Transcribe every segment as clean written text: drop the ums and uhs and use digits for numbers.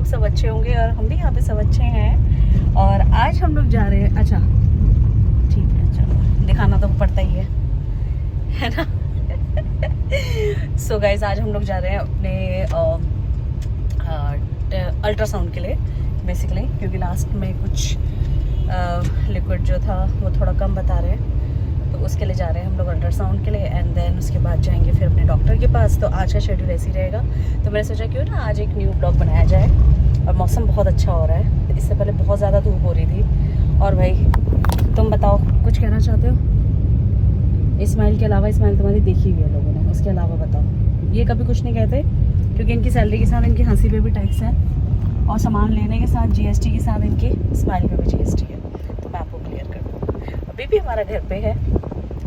लोग सब अच्छे होंगे और हम भी यहाँ पे सब अच्छे हैं। और आज हम लोग जा रहे हैं, अच्छा ठीक है चलो, दिखाना तो पड़ता ही है ना। सो गाइज आज हम लोग जा रहे हैं अपने अल्ट्रासाउंड के लिए बेसिकली, क्योंकि लास्ट में कुछ लिक्विड जो था वो थोड़ा कम बता रहे हैं, तो उसके लिए जा रहे हैं हम लोग अल्ट्रासाउंड के लिए। एंड देन उसके बाद जाएंगे फिर अपने डॉक्टर के पास। तो आज का शेड्यूल ऐसे ही रहेगा। तो मैंने सोचा क्यों ना आज एक न्यू ब्लॉग बनाया जाए। और मौसम बहुत अच्छा हो रहा है, इससे पहले बहुत ज़्यादा धूप हो रही थी। और भाई तुम बताओ, कुछ कहना चाहते हो इस्माइल के अलावा? इस्माइल तुम्हारी देखी हुई है लोगों ने, उसके अलावा बताओ। ये कभी कुछ नहीं कहते क्योंकि इनकी सैलरी के साथ इनकी हंसी पे भी टैक्स है, और सामान लेने के साथ जीएसटी के साथ इनकी स्माइल पे भी जीएसटी है। तो मैं आपको क्लियर कर दूँ। अभी भी हमारा घर पे है,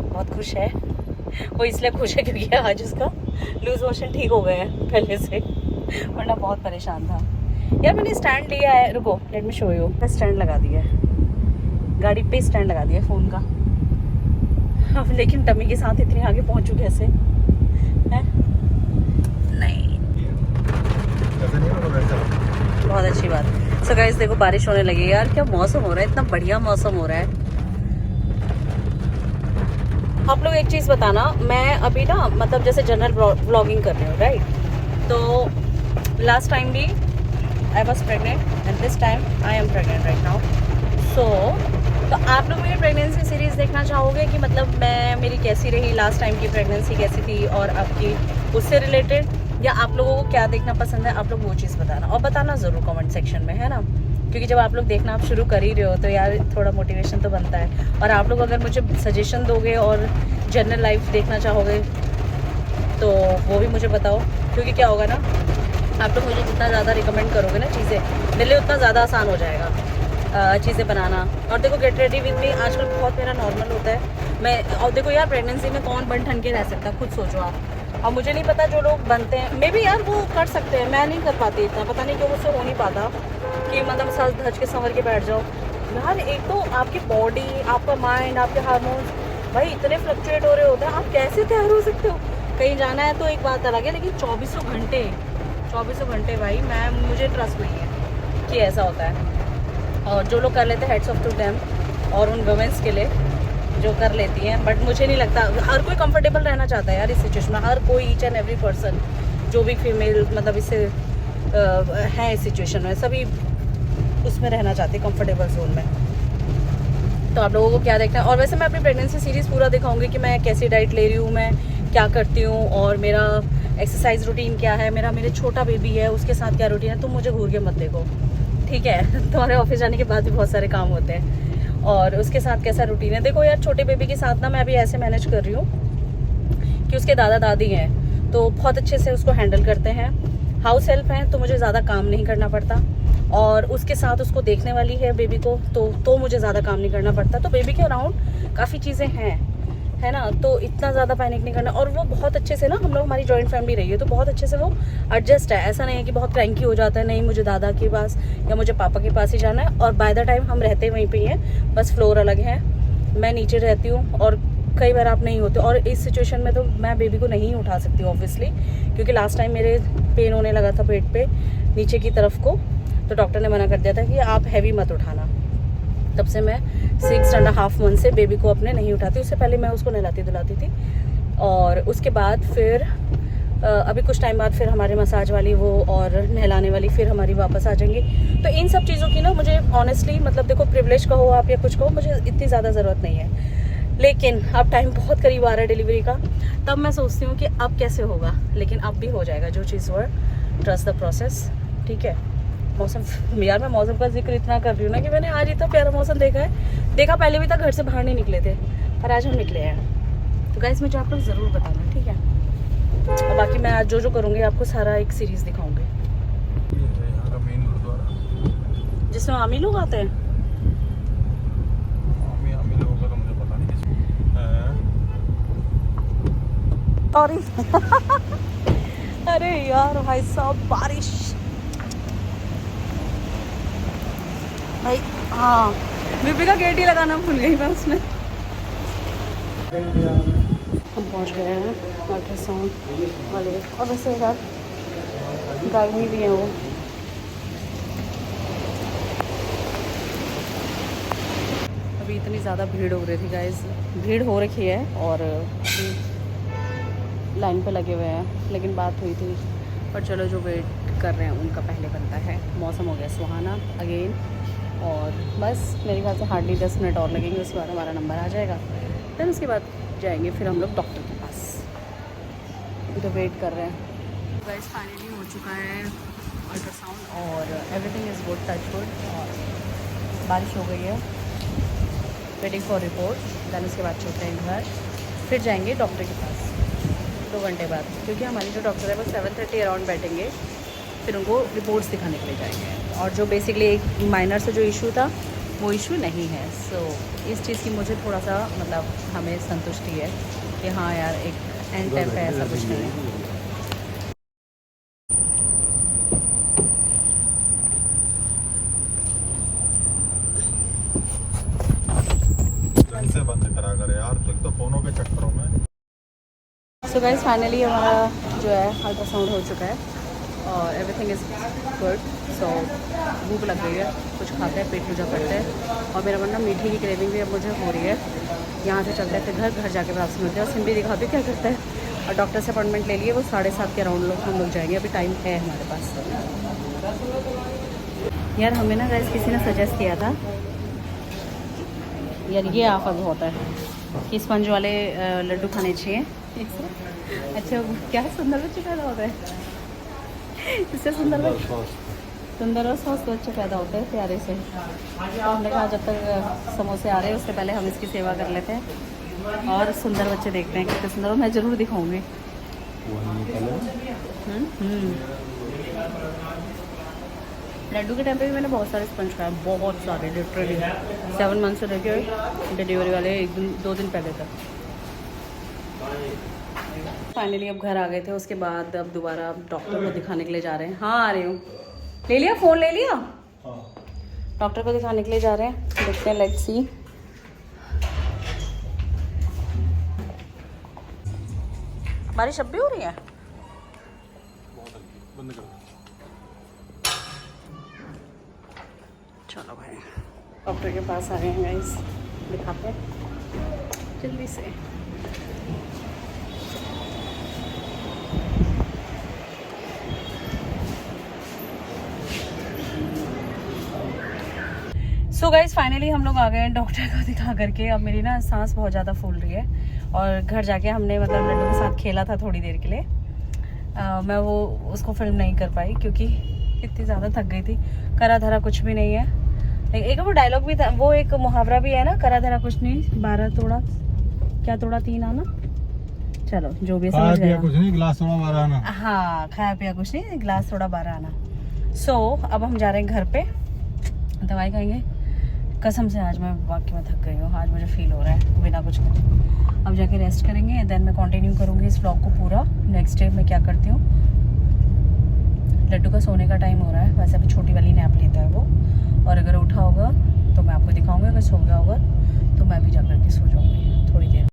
बहुत खुश है। वो इसलिए खुश है क्योंकि आज उसका लूज मोशन ठीक हो गए हैं पहले से, वरना बहुत परेशान था। यार मैंने स्टैंड लिया है, रुको let me show you. Stand लगा दिया है, गाड़ी पे स्टैंड लगा दिया फ़ोन का। अब लेकिन टमी के साथ इतनी आगे पहुंचू कैसे है? नहीं, बहुत अच्छी बात। सो गाइस देखो बारिश होने लगी यार, क्या मौसम हो रहा है, इतना बढ़िया मौसम हो रहा है। आप लोग एक चीज़ बताना, मैं अभी ना मतलब जैसे जनरल व्लॉगिंग कर रही हूँ राइट, तो लास्ट टाइम भी I was pregnant and this time I am pregnant right now. So तो आप लोग मेरी प्रेगनेंसी सीरीज़ देखना चाहोगे कि मतलब मैं मेरी कैसी रही, लास्ट टाइम की प्रेगनेंसी कैसी थी और आपकी उससे रिलेटेड, या आप लोगों को क्या देखना पसंद है? आप लोग वो चीज़ बताना, और बताना ज़रूर कमेंट सेक्शन में, है ना। क्योंकि जब आप लोग देखना आप शुरू कर ही रहे हो तो यार थोड़ा मोटिवेशन तो बनता है। और आप लोग अगर मुझे सजेशन दोगे और जनरल लाइफ देखना चाहोगे तो वो भी मुझे बताओ, क्योंकि क्या होगा ना, आप लोग मुझे जितना ज़्यादा रिकमेंड करोगे ना चीज़ें, मेरे लिए उतना ज़्यादा आसान हो जाएगा चीज़ें बनाना। और देखो गेट रेडी विद मी आजकल बहुत मेरा नॉर्मल होता है। मैं और देखो यार प्रेगनेंसी में कौन बन ठन के रह सकता है, खुद सोचो आप। और मुझे नहीं पता जो लोग बनते हैं मे बी यार वो कर सकते हैं, मैं नहीं कर पाती इतना, पता नहीं क्यों मुझसे हो नहीं पाता कि मतलब सज धज के संवर के बैठ जाओ यार। एक तो आपकी बॉडी, आपका माइंड, आपके हार्मोन्स भाई इतने फ्लक्चुएट हो रहे होते हैं, आप कैसे तैयार हो सकते हो? कहीं जाना है तो एक बात अलग है, लेकिन 2400 घंटे भाई मुझे ट्रस्ट नहीं है कि ऐसा होता है। और जो लोग कर लेते हैं हेड्स ऑफ टू देम, और उन वुमेंस के लिए जो कर लेती हैं, बट मुझे नहीं लगता हर कोई कंफर्टेबल रहना चाहता है यार इस सिचुएशन में। हर कोई ईच एंड एवरी पर्सन जो भी फीमेल मतलब इससे है इस सिचुएशन में, सभी उसमें रहना चाहते हैं कंफर्टेबल जोन में। तो आप लोगों को क्या देखना है? और वैसे मैं अपनी प्रेगनेंसी सीरीज़ पूरा दिखाऊंगी कि मैं कैसी डाइट ले रही हूँ, मैं क्या करती हूँ, और मेरा एक्सरसाइज रूटीन क्या है, मेरे छोटा बेबी है उसके साथ क्या रूटीन है। तुम मुझे घूर के मत देखो, ठीक है? तुम्हारे ऑफिस जाने के बाद भी बहुत सारे काम होते हैं, और उसके साथ कैसा रूटीन है। देखो यार छोटे बेबी के साथ ना मैं अभी ऐसे मैनेज कर रही हूँ कि उसके दादा दादी हैं तो बहुत अच्छे से उसको हैंडल करते हैं। हाउस हेल्प हैं तो मुझे ज़्यादा काम नहीं करना पड़ता, और उसके साथ उसको देखने वाली है बेबी को, तो मुझे ज़्यादा काम नहीं करना पड़ता। तो बेबी के अराउंड काफ़ी चीज़ें हैं, है ना, तो इतना ज़्यादा पैनिक नहीं करना। और वो बहुत अच्छे से ना, हम लोग हमारी जॉइंट फैमिली रही है तो बहुत अच्छे से वो एडजस्ट है। ऐसा नहीं है कि बहुत क्रैंकी हो जाता है, नहीं मुझे दादा के पास या मुझे पापा के पास ही जाना है। और बाय द टाइम हम रहते वहीं पे ही हैं, बस फ्लोर अलग है, मैं नीचे रहती हूँ, और कई बार आप नहीं होते। और इस सिचुएशन में तो मैं बेबी को नहीं उठा सकती हूँ ऑब्वियसली, क्योंकि लास्ट टाइम मेरे पेन होने लगा था पेट पे नीचे की तरफ को, तो डॉक्टर ने मना कर दिया था कि आप हैवी मत उठाना। तब से मैं 6.5 मंथ से बेबी को अपने नहीं उठाती, उससे पहले मैं उसको नहलाती धुलाती थी। और उसके बाद फिर अभी कुछ टाइम बाद फिर हमारे मसाज वाली वो और नहलाने वाली फिर हमारी वापस आ जाएंगी। तो इन सब चीज़ों की ना मुझे ऑनेस्टली मतलब देखो प्रिविलेज कहो आप या कुछ कहो, मुझे इतनी ज़्यादा ज़रूरत नहीं है। लेकिन अब टाइम बहुत करीब आ रहा है डिलीवरी का, तब मैं सोचती हूँ कि अब कैसे होगा, लेकिन अब भी हो जाएगा जो चीज़ हुआ। ट्रस्ट द प्रोसेस, ठीक है? मौसम यार, मैं मौसम का जिक्र इतना कर रही हूँ ना कि मैंने आज इतना प्यारा मौसम देखा पहले भी तक घर से बाहर नहीं निकले थे, पर आज हम निकले हैं। तो गाइस मुझे आप लोग ज़रूर बताना, ठीक है? और बाकी मैं आज जो करूँगी आपको सारा एक सीरीज़ दिखाऊंगी जिसमें आमी लोग आते हैं। सॉरी अरे यार भाई साहब बारिश भाई, हाँ बीबी का गेट ही लगाना भूल गई मैं उसमें। हम पहुंच गए हैं अल्ट्रासाउंड वाले, और वैसे यार गायनी भी है वो, अभी इतनी ज़्यादा भीड़ हो रही थी गाइस, भीड़ हो रखी है और लाइन पे लगे हुए हैं, लेकिन बात हुई थी। पर चलो जो वेट कर रहे हैं उनका पहले बनता है। मौसम हो गया सुहाना अगेन, और बस मेरे ख्याल से हार्डली 10 मिनट और लगेंगे, उसके बाद हमारा नंबर आ जाएगा। फिर उसके बाद जाएंगे फिर हम लोग डॉक्टर के पास। तो वेट कर रहे हैं गाइस। फाइनली हो चुका है अल्ट्रासाउंड और everything is good, touch wood. और बारिश हो गई है, वेटिंग फॉर रिपोर्ट। देन उसके बाद चलते हैं घर, फिर जाएंगे डॉक्टर के पास 2 घंटे बाद, क्योंकि हमारी जो डॉक्टर है वो 7:30 अराउंड बैठेंगे, फिर उनको रिपोर्ट्स दिखाने के लिए जाएंगे। और जो बेसिकली एक माइनर से जो इशू था वो इशू नहीं है। सो इस चीज़ की मुझे थोड़ा सा मतलब हमें संतुष्टि है कि हाँ यार एक एंड टाइम पे ऐसा कुछ नहीं है। से बंद करा कर यार, तो एक तो फोनों के चक्करों में। सो गाइस फाइनली हमारा जो है अल्ट्रासाउंड हो चुका है और एवरीथिंग इज़ गुड। सो भूख लग गई है, कुछ खाते हैं, पेट पूजा करते हैं। और मेरा वरना मीठी की क्रेविंग भी अब मुझे हो रही है। यहाँ से चलते हैं फिर घर जाके वापस मिलते हैं और सिम भी दिखाते क्या करता है। और डॉक्टर से अपॉइंटमेंट ले लिए, वो 7:30 के अराउंड हम लोग जाएंगे। अभी टाइम है हमारे पास। यार हमें ना गाइस किसी ने सजेस्ट किया था यार, ये आफत बहुत है कि स्पंज वाले लड्डू खाने चाहिए। अच्छा क्या सुंदर बच्चे पैदा होते हैं, इससे सुंदर और स्वस्थ बच्चे पैदा होते हैं प्यारे से। तो हमने कहा जब तक समोसे आ रहे हैं उससे पहले हम इसकी सेवा कर लेते हैं और सुंदर बच्चे देखते हैं कितने सुंदर हो। मैं ज़रूर दिखाऊंगी। लड्डू के टाइम पे भी मैंने बहुत सारे स्पंज खाए, बहुत सारे, लिटरली 7 मंथ से लेके डिलीवरी वाले 2 दिन पहले तक। फाइनली अब घर आ गए थे, उसके बाद अब दोबारा डॉक्टर को दिखाने के लिए जा रहे हैं। हाँ आ रही हूँ। ले लिया फ़ोन, ले लिया। डॉक्टर को दिखाने के लिए जा रहे हैं, देखते हैं, लेट्स सी। बारिश अब भी हो रही है। बंद कर। चलो भाई डॉक्टर के पास आ गए हैं गाइस, दिखाते हैं जल्दी से। सो गाइस फाइनली हम लोग आ गए हैं डॉक्टर को दिखा करके। अब मेरी ना सांस बहुत ज़्यादा फूल रही है और घर जाके हमने मतलब लड्डू के साथ खेला था थोड़ी देर के लिए। मैं वो उसको फिल्म नहीं कर पाई क्योंकि इतनी ज़्यादा थक गई थी। करा धरा कुछ भी नहीं है। एक वो डायलॉग भी था, वो एक मुहावरा भी है ना, करा धरा कुछ नहीं, 12 तोड़ा क्या तोड़ा 3 आना। चलो जो भी समझ गया, कुछ नहीं, गिलास थोड़ा 12 आना। हाँ खाया पिया कुछ नहीं, गिलास थोड़ा 12 आना। सो अब हम जा रहे हैं घर पे, दवाई खाएंगे। कसम से आज मैं वाकई में थक गई हूँ, आज मुझे फील हो रहा है बिना कुछ करे। अब जाके रेस्ट करेंगे, देन मैं कंटिन्यू करूँगी इस व्लॉग को पूरा। नेक्स्ट डे मैं क्या करती हूँ। लड्डू का सोने का टाइम हो रहा है, वैसे अभी छोटी वाली नैप लेता है वो, और अगर उठा होगा तो मैं आपको दिखाऊंगी, अगर सो गया होगा तो मैं भी जा करके सो जाऊँगी थोड़ी देर।